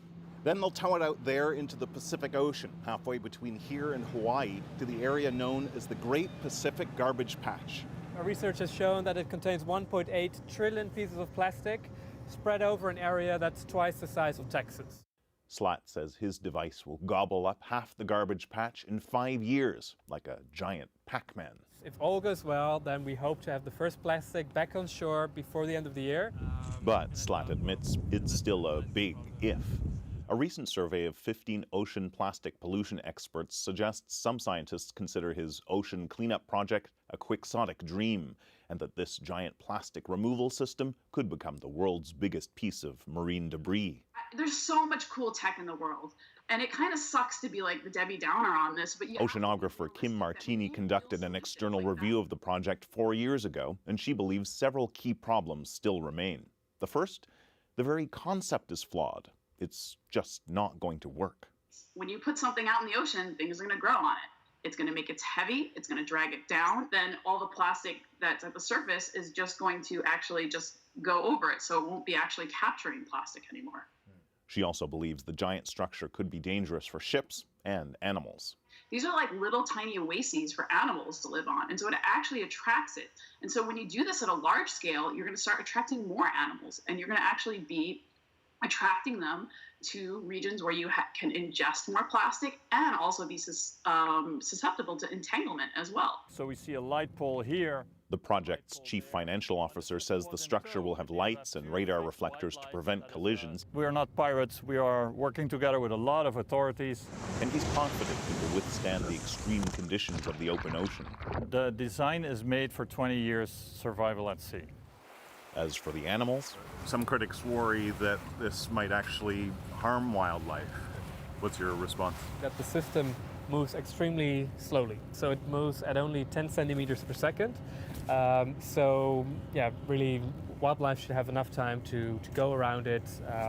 Then they'll tow it out there into the Pacific Ocean, halfway between here and Hawaii, to the area known as the Great Pacific Garbage Patch. Our research has shown that it contains 1.8 trillion pieces of plastic spread over an area that's twice the size of Texas. Slat says his device will gobble up half the garbage patch in 5 years, like a giant Pac-Man. If all goes well, then we hope to have the first plastic back on shore before the end of the year. But Slat admits it's still a big if. A recent survey of 15 ocean plastic pollution experts suggests some scientists consider his ocean cleanup project a quixotic dream, and that this giant plastic removal system could become the world's biggest piece of marine debris. There's so much cool tech in the world, and it kind of sucks to be like the Debbie Downer on this, but Oceanographer Kim Martini conducted an external review of the project 4 years ago, and she believes several key problems still remain. The first, the very concept is flawed. It's just not going to work. When you put something out in the ocean, things are going to grow on it. It's going to make it heavy, it's going to drag it down, then all the plastic that's at the surface is just going to actually just go over it, so it won't be actually capturing plastic anymore. She also believes the giant structure could be dangerous for ships and animals. These are like little tiny oases for animals to live on, and so it actually attracts it. And so when you do this at a large scale, you're going to start attracting more animals, and you're going to actually be attracting them to regions where you can ingest more plastic and also be susceptible to entanglement as well. So we see a light pole here. The project's chief financial officer says the structure will have lights and radar reflectors to prevent collisions. We are not pirates. We are working together with a lot of authorities. And he's confident it will withstand the extreme conditions of the open ocean. The design is made for 20 years survival at sea. As for the animals, some critics worry that this might actually harm wildlife. What's your response? That the system moves extremely slowly. So it moves at only 10 centimeters per second. So yeah, really wildlife should have enough time to go around it.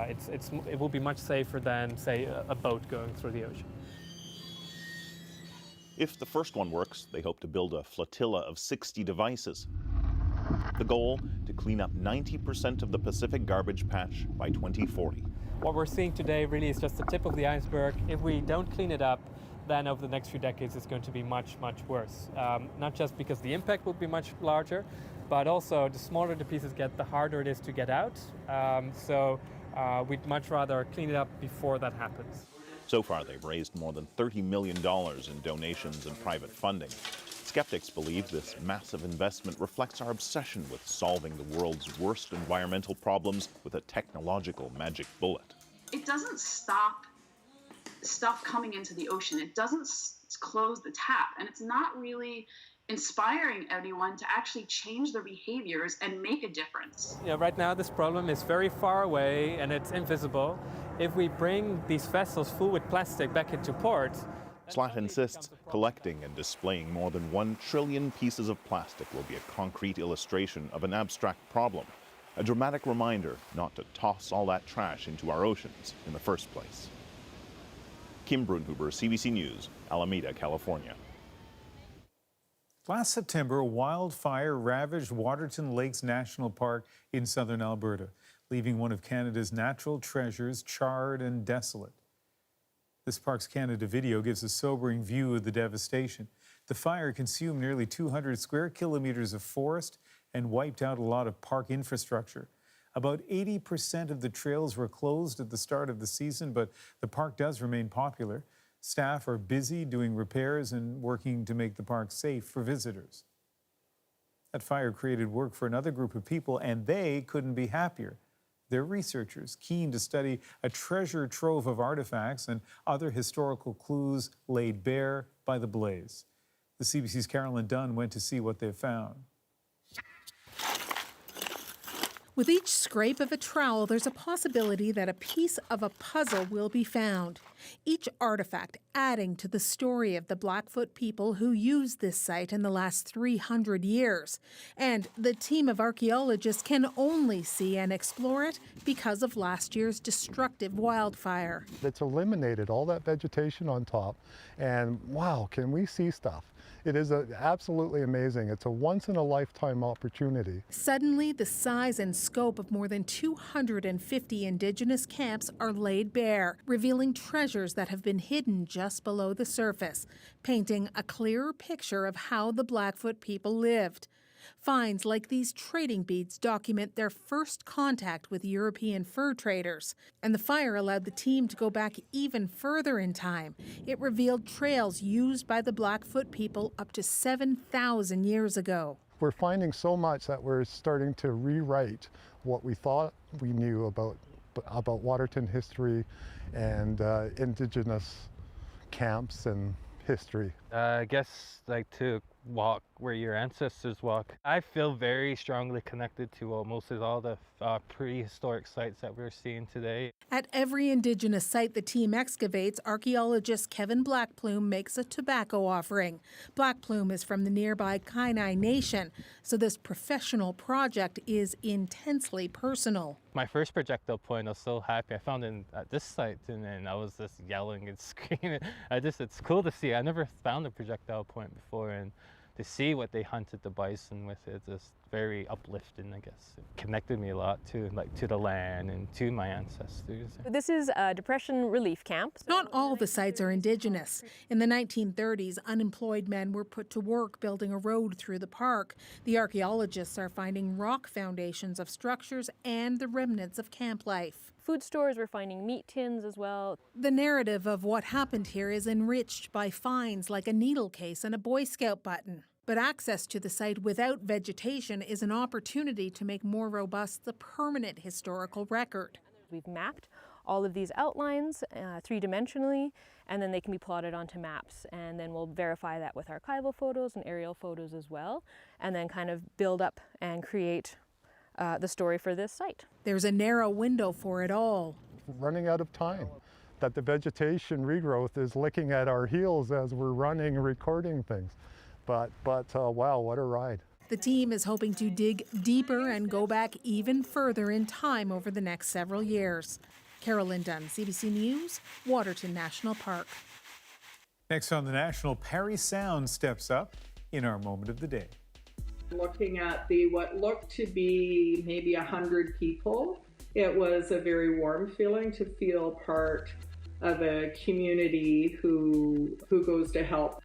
It will be much safer than, say, a boat going through the ocean. If the first one works, they hope to build a flotilla of 60 devices. The goal, to clean up 90% of the Pacific garbage patch by 2040. What we're seeing today really is just the tip of the iceberg. If we don't clean it up, then over the next few decades it's going to be much, much worse. Not just because the impact will be much larger, but also the smaller the pieces get, the harder it is to get out. So we'd much rather clean it up before that happens. So far, they've raised more than $30 million in donations and private funding. Skeptics believe this massive investment reflects our obsession with solving the world's worst environmental problems with a technological magic bullet. It doesn't stop stuff coming into the ocean. It doesn't close the tap, and it's not really inspiring anyone to actually change their behaviors and make a difference. Yeah, right now this problem is very far away and it's invisible. If we bring these vessels full with plastic back into port, Slat insists collecting and displaying more than 1 trillion pieces of plastic will be a concrete illustration of an abstract problem, a dramatic reminder not to toss all that trash into our oceans in the first place. Kim Brunhuber, CBC News, Alameda, California. Last September, a wildfire ravaged Waterton Lakes National Park in southern Alberta, leaving one of Canada's natural treasures charred and desolate. This Parks Canada video gives a sobering view of the devastation. The fire consumed nearly 200 square kilometers of forest and wiped out a lot of park infrastructure. About 80% of the trails were closed at the start of the season, but the park does remain popular. Staff are busy doing repairs and working to make the park safe for visitors. That fire created work for another group of people, and they couldn't be happier. They're researchers keen to study a treasure trove of artifacts and other historical clues laid bare by the blaze. The CBC's Carolyn Dunn went to see what they found. With each scrape of a trowel, there's a possibility that a piece of a puzzle will be found. Each artifact adding to the story of the Blackfoot people who used this site in the last 300 years. And the team of archaeologists can only see and explore it because of last year's destructive wildfire. It's eliminated all that vegetation on top, and wow, can we see stuff. It is absolutely amazing. It's a once-in-a-lifetime opportunity. Suddenly, the size and scope of more than 250 Indigenous camps are laid bare, revealing treasures that have been hidden just below the surface, painting a clearer picture of how the Blackfoot people lived. Finds like these trading beads document their first contact with European fur traders. And the fire allowed the team to go back even further in time. It revealed trails used by the Blackfoot people up to 7,000 years ago. We're finding so much that we're starting to rewrite what we thought we knew about Waterton history and Indigenous camps and history. I guess like to walk where your ancestors walk. I feel very strongly connected to almost all the prehistoric sites that we're seeing today. At every Indigenous site the team excavates, archaeologist Kevin Blackplume makes a tobacco offering. Blackplume is from the nearby Kainai Nation, so this professional project is intensely personal. My first projectile point, I was so happy. I found it at this site, and I was just yelling and screaming. It's cool to see. I never found a projectile point before, and to see what they hunted the bison with, it's just very uplifting, I guess. It connected me a lot to the land and to my ancestors. This is a depression relief camp. Not all the sites are Indigenous. In the 1930s, unemployed men were put to work building a road through the park. The archaeologists are finding rock foundations of structures and the remnants of camp life. Food stores, we're finding meat tins as well. The narrative of what happened here is enriched by finds like a needle case and a Boy Scout button. But access to the site without vegetation is an opportunity to make more robust the permanent historical record. We've mapped all of these outlines three-dimensionally, and then they can be plotted onto maps. And then we'll verify that with archival photos and aerial photos as well, and then kind of build up and create the story for this site. There's a narrow window for it all. Running out of time. That the vegetation regrowth is licking at our heels as we're running and recording things. But wow, what a ride. The team is hoping to dig deeper and go back even further in time over the next several years. Carolyn Dunn, CBC News, Waterton National Park. Next on the National, Parry Sound steps up in our moment of the day. Looking at what looked to be maybe 100 people, it was a very warm feeling to feel part of a community who goes to help.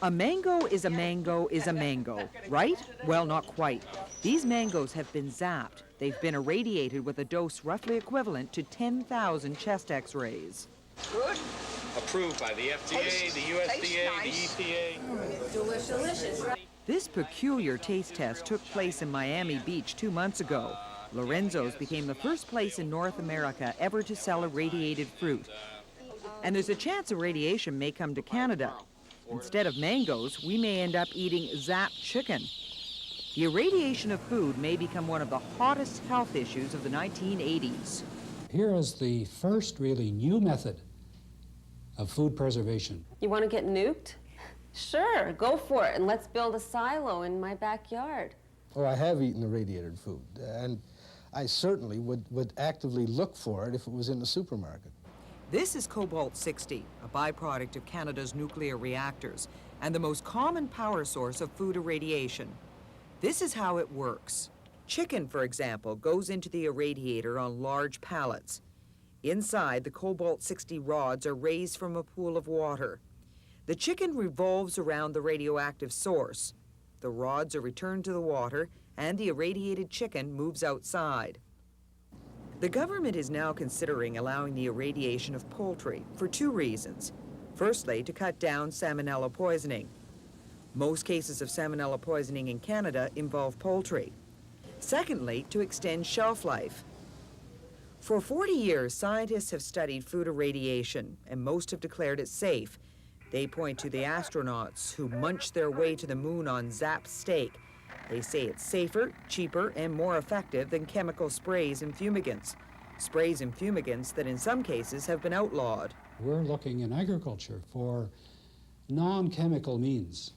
A mango is a mango is a mango, right? Well, not quite. These mangoes have been zapped. They've been irradiated with a dose roughly equivalent to 10,000 chest x-rays. Good. Approved by the FDA, the USDA, nice. The EPA. Delicious. This peculiar taste test took place in Miami Beach 2 months ago. Lorenzo's became the first place in North America ever to sell irradiated fruit. And there's a chance irradiation may come to Canada. Instead of mangoes, we may end up eating zapped chicken. The irradiation of food may become one of the hottest health issues of the 1980s. Here is the first really new method of food preservation. You want to get nuked? Sure, go for it, and let's build a silo in my backyard. Oh, I have eaten irradiated food, and I certainly would actively look for it if it was in the supermarket. This is cobalt-60, a byproduct of Canada's nuclear reactors, and the most common power source of food irradiation. This is how it works. Chicken, for example, goes into the irradiator on large pallets. Inside, the cobalt-60 rods are raised from a pool of water. The chicken revolves around the radioactive source. The rods are returned to the water, and the irradiated chicken moves outside. The government is now considering allowing the irradiation of poultry for 2 reasons. Firstly, to cut down salmonella poisoning. Most cases of salmonella poisoning in Canada involve poultry. Secondly, to extend shelf life. For 40 years, scientists have studied food irradiation, and most have declared it safe. They point to the astronauts who munch their way to the moon on zapped steak. They say it's safer, cheaper, and more effective than chemical sprays and fumigants. Sprays and fumigants that in some cases have been outlawed. We're looking in agriculture for non-chemical means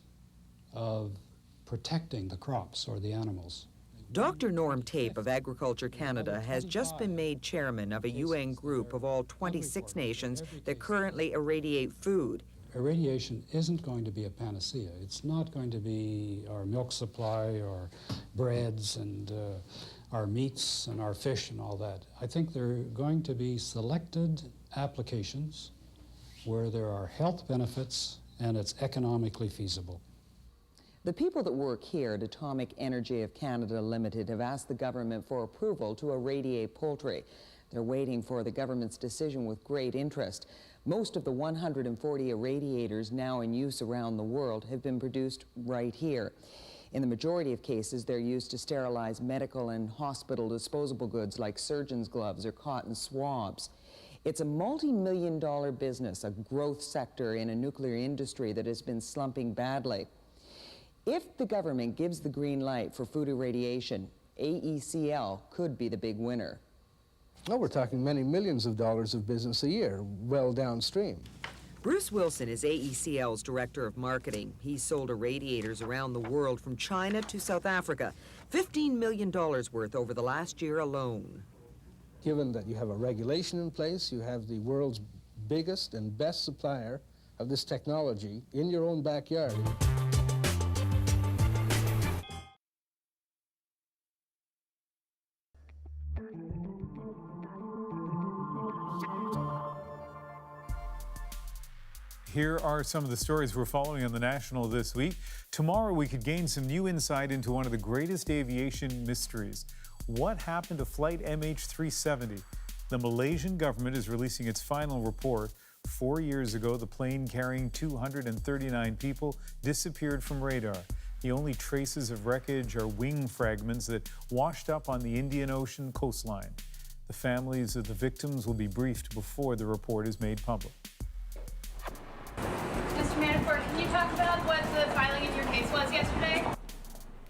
of protecting the crops or the animals. Dr. Norm Tape of Agriculture Canada has just been made chairman of a UN group of all 26 nations that currently irradiate food. Irradiation isn't going to be a panacea. It's not going to be our milk supply or breads and our meats and our fish and all that. I think there are going to be selected applications where there are health benefits and it's economically feasible. The people that work here at Atomic Energy of Canada Limited have asked the government for approval to irradiate poultry. They're waiting for the government's decision with great interest. Most of the 140 irradiators now in use around the world have been produced right here. In the majority of cases, they're used to sterilize medical and hospital disposable goods like surgeon's gloves or cotton swabs. It's a multi-million-dollar business, a growth sector in a nuclear industry that has been slumping badly. If the government gives the green light for food irradiation, AECL could be the big winner. Well, we're talking many millions of dollars of business a year, well downstream. Bruce Wilson is AECL's Director of Marketing. He's sold irradiators around the world from China to South Africa, $15 million worth over the last year alone. Given that you have a regulation in place, you have the world's biggest and best supplier of this technology in your own backyard. Here are some of the stories we're following on the National this week. Tomorrow, we could gain some new insight into one of the greatest aviation mysteries. What happened to Flight MH370? The Malaysian government is releasing its final report. 4 years ago, the plane carrying 239 people disappeared from radar. The only traces of wreckage are wing fragments that washed up on the Indian Ocean coastline. The families of the victims will be briefed before the report is made public. Mr. Manafort, can you talk about what the filing in your case was yesterday?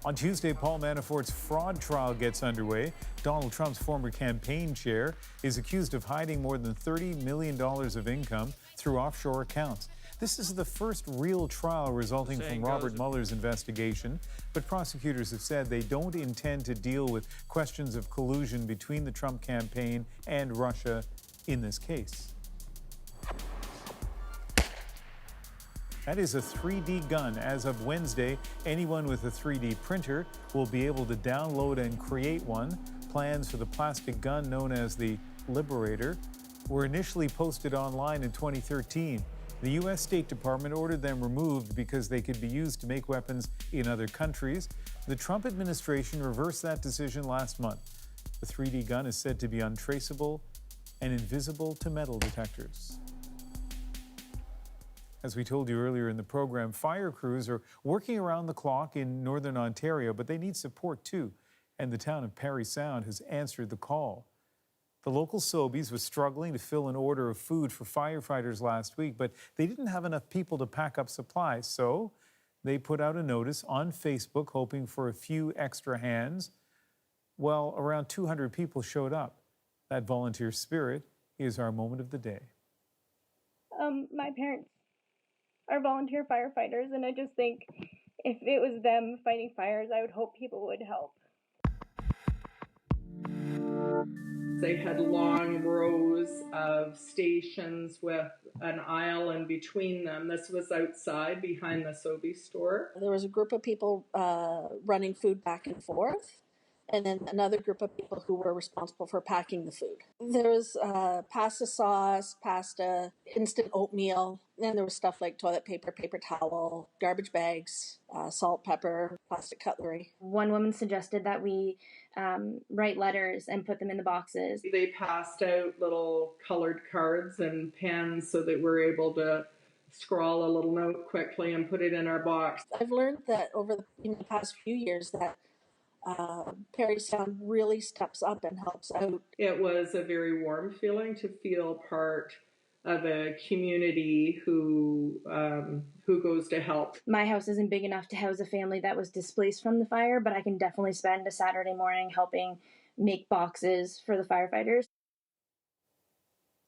On Tuesday, Paul Manafort's fraud trial gets underway. Donald Trump's former campaign chair is accused of hiding more than $30 million of income through offshore accounts. This is the first real trial resulting from Robert Mueller's investigation, but prosecutors have said they don't intend to deal with questions of collusion between the Trump campaign and Russia in this case. That is a 3D gun. As of Wednesday, anyone with a 3D printer will be able to download and create one. Plans for the plastic gun known as the Liberator were initially posted online in 2013. The U.S. State Department ordered them removed because they could be used to make weapons in other countries. The Trump administration reversed that decision last month. The 3D gun is said to be untraceable and invisible to metal detectors. As we told you earlier in the program, fire crews are working around the clock in northern Ontario, but they need support too. And the town of Parry Sound has answered the call. The local Sobeys was struggling to fill an order of food for firefighters last week, but they didn't have enough people to pack up supplies. So they put out a notice on Facebook hoping for a few extra hands. Well, around 200 people showed up. That volunteer spirit is our moment of the day. My parents are volunteer firefighters, and I just think if it was them fighting fires, I would hope people would help. They had long rows of stations with an aisle in between them. This was outside behind the Sobe store. There was a group of people running food back and forth, and then another group of people who were responsible for packing the food. There was pasta sauce, pasta, instant oatmeal, and there was stuff like toilet paper, paper towel, garbage bags, salt, pepper, plastic cutlery. One woman suggested that we write letters and put them in the boxes. They passed out little colored cards and pens so that we're able to scrawl a little note quickly and put it in our box. I've learned that over the past few years that Parry Sound really steps up and helps out. It was a very warm feeling to feel part of a community who goes to help. My house isn't big enough to house a family that was displaced from the fire, but I can definitely spend a Saturday morning helping make boxes for the firefighters.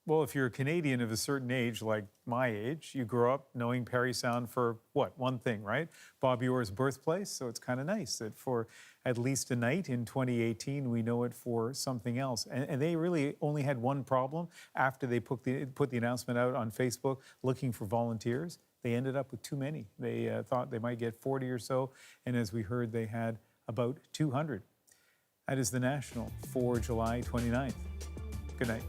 Well, if you're a Canadian of a certain age, like my age, you grow up knowing Parry Sound for what? One thing, right? Bobby Orr's birthplace. So it's kind of nice that for at least a night in 2018, we know it for something else. And they really only had one problem after they put the announcement out on Facebook looking for volunteers. They ended up with too many. They thought they might get 40 or so. And as we heard, they had about 200. That is the National for July 29th. Good night.